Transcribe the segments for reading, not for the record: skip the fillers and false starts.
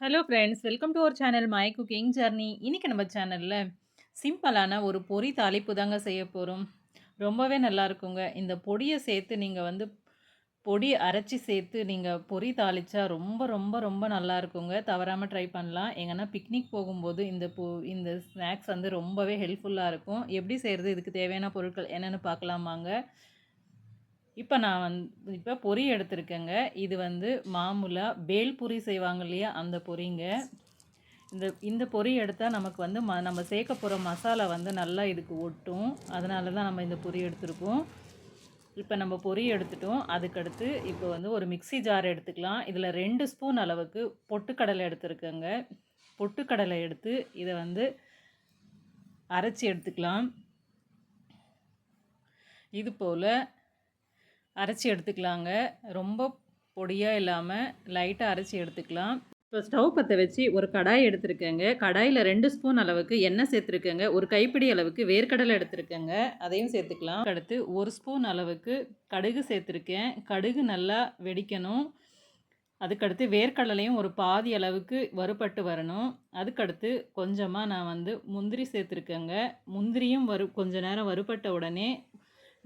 Hello friends, welcome to our channel my cooking journey. இன்னைக்கு நம்ம சேனல்ல சிம்பிளான ஒரு பொரி தாளிப்பு தாங்க செய்ய போறோம். ரொம்பவே நல்லா இருக்குங்க. இந்த பொடிய சேர்த்து நீங்க வந்து பொடி அரைச்சு சேர்த்து நீங்க பொரி தாளிச்சா ரொம்ப ரொம்ப ரொம்ப நல்லா இருக்குங்க. தவறாம ட்ரை பண்ணலாம். எங்கன்னா பிக்னிக் போகும்போது இந்த ஸ்நாக்ஸ் வந்து ரொம்பவே ஹெல்ப்ஃபுல்லா இருக்கும். எப்படி செய்றது? இதுக்கு தேவையான பொருட்கள் என்னென்னு பார்க்கலாம் வாங்க. இப்போ பொரி எடுத்திருக்கேங்க. இது வந்து மாமூலா பேல் பூரி செய்வாங்க இல்லையா? அந்த பொரிங்க. இந்த இந்த பொரி எடுத்தா நமக்கு வந்து நம்ம சேர்க்க போற மசாலா வந்து நல்லா இதுக்கு ஒட்டும். அதனால தான் நம்ம இந்த பொரி எடுத்திருக்கோம். இப்போ நம்ம பொரி எடுத்துட்டோம். அதுக்கடுத்து இப்போ வந்து ஒரு மிக்ஸி ஜார் எடுத்துக்கலாம். இதில் 2 ஸ்பூன் அளவுக்கு பொட்டுக்கடலை எடுத்திருக்கேங்க. பொட்டுக்கடலை எடுத்து இதை வந்து அரைச்சி எடுத்துக்கலாம். இது போல் அரைச்சி எடுத்துக்கலாங்க. ரொம்ப பொடியாக இல்லாமல் லைட்டாக அரைச்சி எடுத்துக்கலாம். இப்போ ஸ்டவ் பற்ற வச்சு ஒரு கடாய் எடுத்துருக்கேங்க. கடாயில் 2 ஸ்பூன் அளவுக்கு எண்ணெய் சேர்த்துருக்கேங்க. ஒரு கைப்பிடி அளவுக்கு வேர்க்கடலை எடுத்துருக்கேங்க. அதையும் சேர்த்துக்கலாம். அடுத்து 1 ஸ்பூன் அளவுக்கு கடுகு சேர்த்துருக்கேன். கடுகு நல்லா வெடிக்கணும். அதுக்கடுத்து வேர்க்கடலையும் ஒரு பாதி அளவுக்கு வறுபட்டு வரணும். அதுக்கடுத்து கொஞ்சமாக நான் வந்து முந்திரி சேர்த்துருக்கேங்க. முந்திரியும் கொஞ்ச நேரம் வறுபட்ட உடனே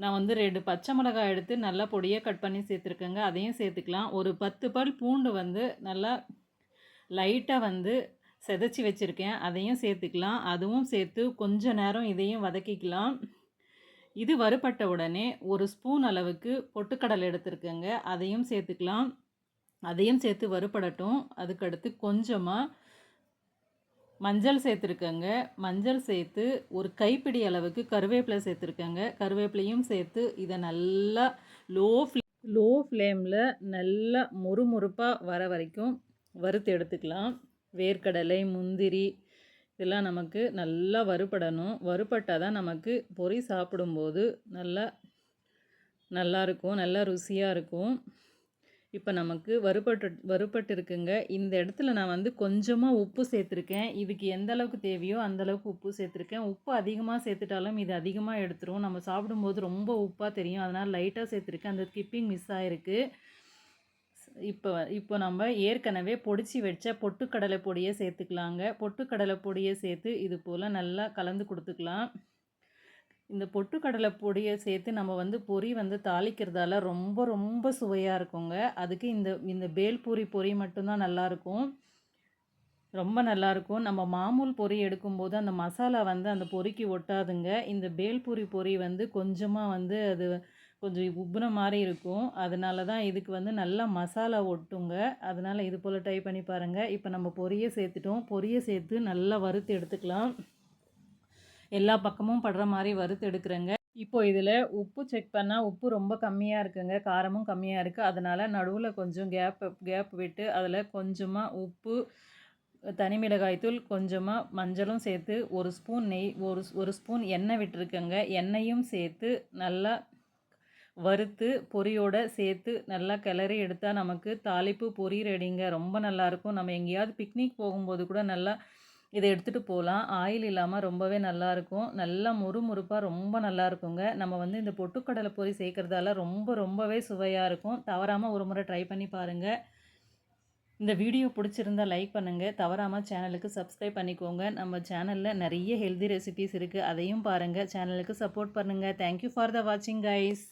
நான் வந்து 2 பச்சை மிளகாய் எடுத்து நல்லா பொடியாக கட் பண்ணி சேர்த்துருக்கேங்க. அதையும் சேர்த்துக்கலாம். ஒரு 10 பல் பூண்டு வந்து நல்லா லைட்டாக வந்து செதைச்சி வச்சுருக்கேன். அதையும் சேர்த்துக்கலாம். அதுவும் சேர்த்து கொஞ்ச நேரம் இதையும் வதக்கிக்கலாம். இது வறுபட்ட உடனே ஒரு ஸ்பூன் அளவுக்கு பொட்டுக்கடலை எடுத்துருக்கேங்க. அதையும் சேர்த்துக்கலாம். அதையும் சேர்த்து வறுபடட்டும். அதுக்கடுத்து கொஞ்சமாக மஞ்சள் சேர்த்துருக்கேங்க. மஞ்சள் சேர்த்து ஒரு கைப்பிடி அளவுக்கு கருவேப்பிலை சேர்த்துருக்கேங்க. கருவேப்பிலையும் சேர்த்து இதை நல்லா லோ ஃப்ளேமில் நல்லா மொறுமொறுப்பாக வர வரைக்கும் வறுத்து எடுத்துக்கலாம். வேர்க்கடலை, முந்திரி இதெல்லாம் நமக்கு நல்லா வறுபடணும். வறுபட்டால் தான் நமக்கு பொரி சாப்பிடும்போது நல்லாயிருக்கும், நல்லா ருசியாக இருக்கும். இப்போ நமக்கு வறுபட்டு இருக்குங்க. இந்த இடத்துல நான் வந்து கொஞ்சமாக உப்பு சேர்த்துருக்கேன். இதுக்கு எந்த அளவுக்கு தேவையோ அந்தளவுக்கு உப்பு சேர்த்துருக்கேன். உப்பு அதிகமாக சேர்த்துட்டாலும் இது அதிகமாக எடுத்துரும். நம்ம சாப்பிடும்போது ரொம்ப உப்பாக தெரியும். அதனால் லைட்டாக சேர்த்துருக்கேன். அந்த ஸ்கிப்பிங் மிஸ் ஆகிருக்கு. இப்போ நம்ம ஏற்கனவே பொடிச்சு வச்ச பொட்டுக்கடலை பொடியை சேர்த்துக்கலாங்க. பொட்டுக்கடலை பொடியை சேர்த்து இது போல் நல்லா கலந்து கொடுத்துக்கலாம். இந்த பொட்டுக்கடலை பொடியை சேர்த்து நம்ம வந்து பொரி வந்து தாளிக்கிறதால ரொம்ப ரொம்ப சுவையாக இருக்குங்க. அதுக்கு இந்த பேல்பூரி பொரி மட்டும்தான் நல்லாயிருக்கும். ரொம்ப நல்லாயிருக்கும். நம்ம மாமூல் பொரி எடுக்கும்போது அந்த மசாலா வந்து அந்த பொரிக்கு ஒட்டாதுங்க. இந்த பேல்பூரி பொரி வந்து கொஞ்சமாக வந்து அது கொஞ்சம் உப்புன மாதிரி இருக்கும். அதனால தான் இதுக்கு வந்து நல்லா மசாலா ஒட்டுங்க. அதனால் இது போல் ட்ரை பண்ணி பாருங்கள். இப்போ நம்ம பொரியை சேர்த்துட்டோம். பொரியை சேர்த்து நல்லா வறுத்து எடுத்துக்கலாம். எல்லா பக்கமும் படுற மாதிரி வறுத்து எடுக்கிறேங்க. இப்போ இதில் உப்பு செக் பண்ணால் உப்பு ரொம்ப கம்மியாக இருக்குங்க. காரமும் கம்மியாக இருக்குது. அதனால் நடுவில் கொஞ்சம் கேப் விட்டு அதில் கொஞ்சமாக உப்பு, தனி மிளகாய்த்தூள், கொஞ்சமாக மஞ்சளும் சேர்த்து ஒரு ஸ்பூன் நெய், ஒரு ஸ்பூன் எண்ணெய் விட்டுருக்கேங்க. எண்ணெயும் சேர்த்து நல்லா வறுத்து பொரியோடு சேர்த்து நல்லா கிளறி எடுத்தால் நமக்கு தாளிப்பு பொரி ரெடிங்க. ரொம்ப நல்லாயிருக்கும். நம்ம எங்கேயாவது பிக்னிக் போகும்போது கூட நல்லா இதை எடுத்துகிட்டு போகலாம். ஆயில் இல்லாமல் ரொம்பவே நல்லாயிருக்கும். நல்லா முறுமுறுப்பாக ரொம்ப நல்லாயிருக்குங்க. நம்ம வந்து இந்த பொட்டுக்கடலை பொரி சேர்க்குறதால ரொம்பவே சுவையாக இருக்கும். தவறாமல் ஒரு முறை ட்ரை பண்ணி பாருங்கள். இந்த வீடியோ பிடிச்சிருந்தால் லைக் பண்ணுங்கள். தவறாமல் சேனலுக்கு சப்ஸ்கிரைப் பண்ணிக்கோங்க. நம்ம சேனலில் நிறைய ஹெல்தி ரெசிபீஸ் இருக்குது. அதையும் பாருங்கள். சேனலுக்கு சப்போர்ட் பண்ணுங்கள். தேங்க்யூ ஃபார் த வாட்சிங் கைஸ்.